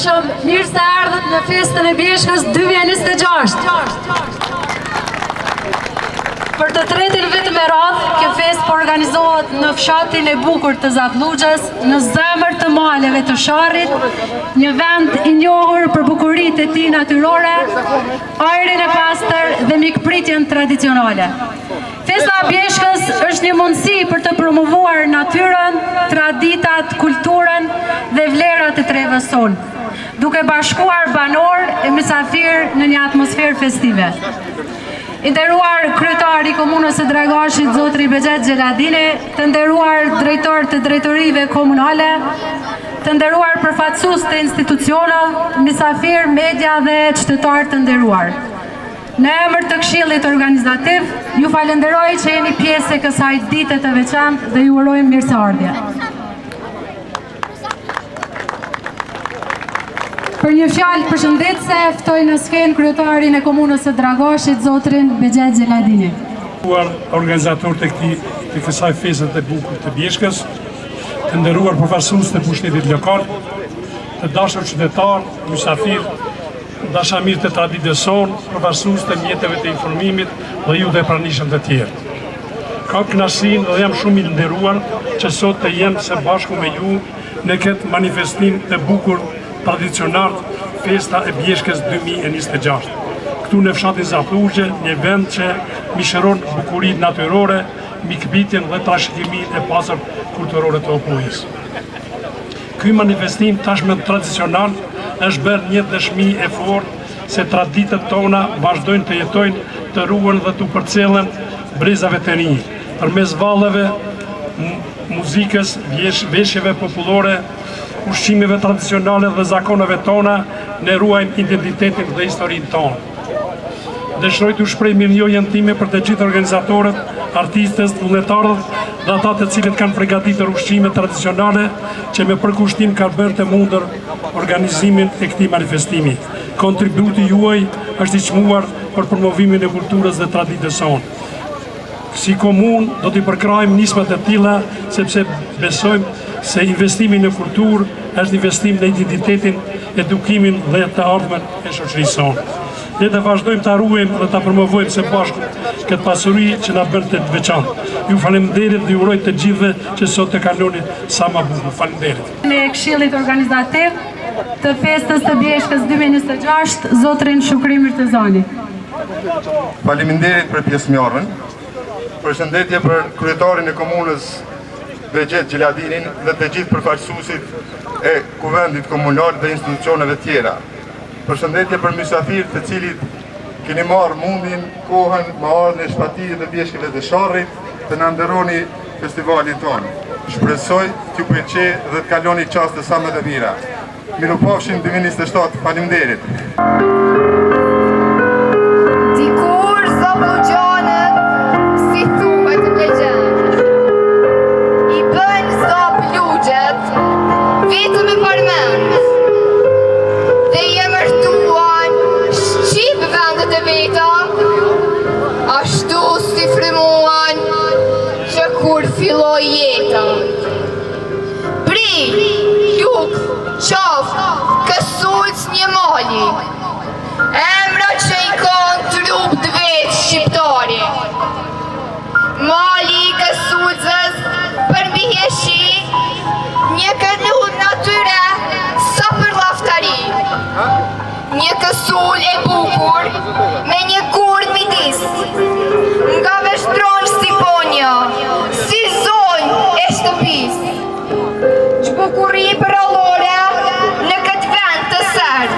ndershëm, mirë se ardhët në festën e Bjeshkës 2026. Për të tretin vit me radhë, kjo festë po organizohet në fshatin e bukur të Zapluxhës, në zemër të maleve të Sharrit, një vend i njohur për bukuritë e tij natyrore, ajrin e pastër dhe mikpritjen tradicionale. Festa e Bjeshkës është një mundësi për të promovuar natyrën, traditat, kulturën dhe vlerat e trevës sonë, duke bashkuar banor e mysafir në një atmosferë festive. I nderuar kryetari i Komunës së Dragashit, zotri Bexhet Xheladini, të nderuar drejtor të drejtorive komunale, të nderuar përfaqësues të institucioneve, mysafir, media dhe qytetarë të nderuar. Në emër të Këshillit Organizativ, ju falenderoj që jeni pjesë e kësaj dite të veçantë dhe ju urojmë mirëseardhje. Për një fjalë përshëndetëse, ftoj në skenë kryetarin e Komunës së Dragashit, zotrin Bexhet Xheladini. Organizator të kësaj feste të bukur të Bjeshkës, të nderuar përfaqësues të pushtetit lokal, të dashur qytetar, mysafir, dashamir të traditës sonë, përfaqësues të mjeteve të informimit dhe ju dhe pranishëm të tjerë. Kam kënaqësinë dhe jam shumë i nderuar që sot të jem së bashku me ju në këtë manifestim të bukur tradicional, festa e Bjeshkës 2026. Këtu në fshatin Zapluxhe, një vend që mishëron bukuritë natyrore, mikpritjen dhe trashëgiminë e pastër kulturore të Opujës. Ky manifestim tashmë tradicional është bërë një dëshmi e fortë se traditët tona vazhdojnë të jetojnë, të ruhen dhe të përcjellen brezave të rinj, përmes valleve, muzikës, veshjeve popullore, ushqimeve tradicionale dhe zakoneve tona, ne ruajmë identitetin dhe historinë tonë. Dëshiroj t'ju shpreh mirënjohjen time për të gjithë organizatorët, artistët, vullnetarët dhe ata të cilët kanë përgatitur ushqime tradicionale që me përkushtim kanë bërë të mundur organizimin e këtij manifestimi. Kontributi juaj është i çmuar për promovimin e kulturës dhe traditës sonë. Si komunë do t'i përkrajmë nismat e tilla sepse besojmë se investimi në kulturë është investim në identitetin, edukimin dhe të ardhmen e shoqërisë sonë. Ne të vazhdojmë ta ruajmë dhe ta promovojmë së bashku këtë pasuri që na bën të veçantë. Ju falenderoj dhe uroj të gjithëve që sot të kaloni sa më bukur. Falenderoj. Në Këshillit Organizativ të festës të Bjeshkës 2026, zotrin Shukri Mirtezani. Faleminderit për pjesëmarrjen. Përshëndetje për kryetarin e komunës Bexhet Xheladinin dhe të gjithë përfaqësuesit e kuvendit komunal dhe institucioneve tjera. Përshëndetje për mysafir të cilit keni marrë mundin, kohën, me ardhën e shpatijë dhe Bjeshkëve të Sharrit të na nderoni festivalin tonë. Shpresoj t'ju pëlqej dhe të kaloni çaste sa më të mira. Mirupafshim 2027. Faleminderit. Dikur Zapluxhanët si thuhet legjend. I bën Zapluxhet vetëm me parmend. Dhe i emërtuan shqip vendet e veta, ashtu si frymuan që kur filloi jeta. Pri, luk, qof, kësulc një mali, emra që i kanë trup të vetë shqiptari. Mali i kësulcës përmbiheshi një këllut natyre sa për laftari. Një kësull e bukur me një kur midis, nga veshtron si ponja, si zonjë e shtëpis. Që bukuri për allore në këtë vend të sërt,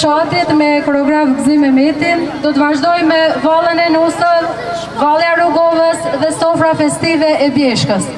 fshatit me koreograf Gzim Mehmetin. Do të vazhdoj me vallën e Nusëll, Valja Rrugovës dhe sofra festive e Bjeshkës.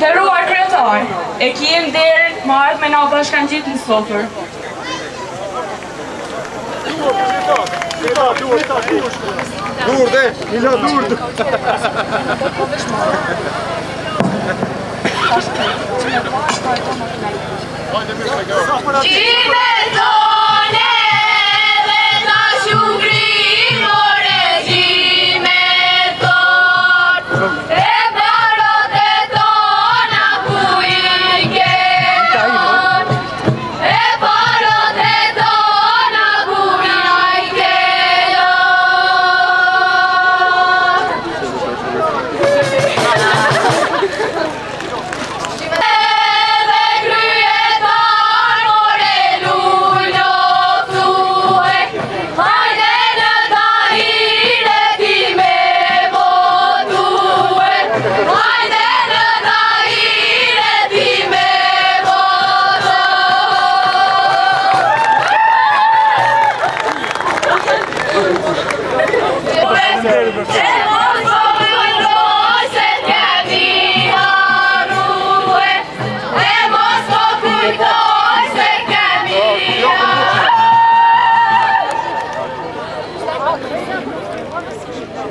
Nderuar kryetar, e kiem derën të marrë me na bashkangjit në sofër. Dur de, ila dur. E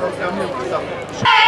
E